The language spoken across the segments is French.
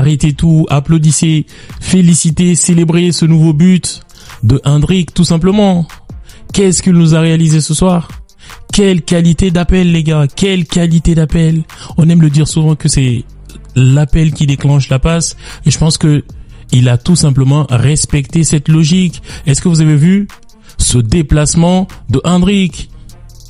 arrêtez tout, applaudissez, félicitez, célébrez ce nouveau but de Hendrick, tout simplement. Qu'est-ce qu'il nous a réalisé ce soir? Quelle qualité d'appel, les gars, quelle qualité d'appel. On aime le dire souvent que c'est l'appel qui déclenche la passe, et je pense que il a tout simplement respecté cette logique. Est-ce que vous avez vu ce déplacement de Hendrick?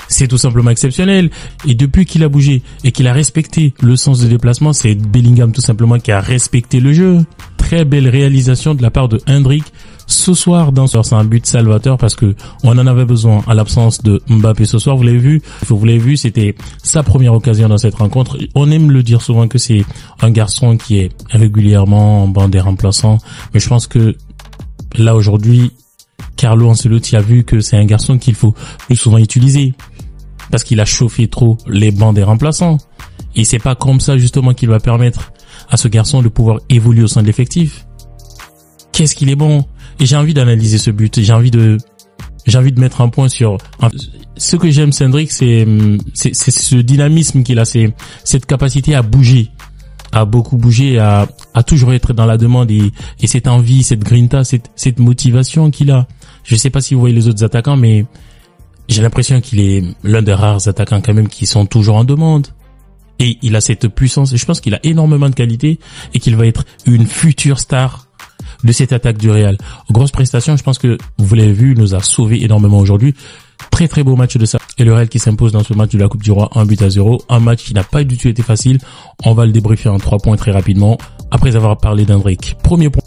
C'est tout simplement exceptionnel. Et depuis qu'il a bougé et qu'il a respecté le sens de déplacement, c'est Bellingham tout simplement qui a respecté le jeu. Très belle réalisation de la part de Hendrick ce soir. C'est un but salvateur parce que on en avait besoin à l'absence de Mbappé ce soir. Vous l'avez vu, c'était sa première occasion dans cette rencontre. On aime le dire souvent que c'est un garçon qui est régulièrement en banc des remplaçants. Mais je pense que là aujourd'hui, Carlo Ancelotti a vu que c'est un garçon qu'il faut plus souvent utiliser. Parce qu'il a chauffé trop les bancs des remplaçants. Et c'est pas comme ça justement qu'il va permettre à ce garçon de pouvoir évoluer au sein de l'effectif. Qu'est-ce qu'il est bon. Et j'ai envie d'analyser ce but. J'ai envie de mettre un point sur ce que j'aime Hendrick, c'est ce dynamisme qu'il a, c'est cette capacité à bouger, à beaucoup bouger, à toujours être dans la demande et cette envie, cette grinta, cette motivation qu'il a. Je sais pas si vous voyez les autres attaquants, mais j'ai l'impression qu'il est l'un des rares attaquants quand même qui sont toujours en demande. Et il a cette puissance. Et je pense qu'il a énormément de qualité et qu'il va être une future star de cette attaque du Real. Grosse prestation, je pense que vous l'avez vu, il nous a sauvé énormément aujourd'hui. Très très beau match de ça. Et le Real qui s'impose dans ce match de la Coupe du Roi 1-0. Un match qui n'a pas du tout été facile. On va le débriefer en 3 points très rapidement après avoir parlé d'Hendrick. Premier point.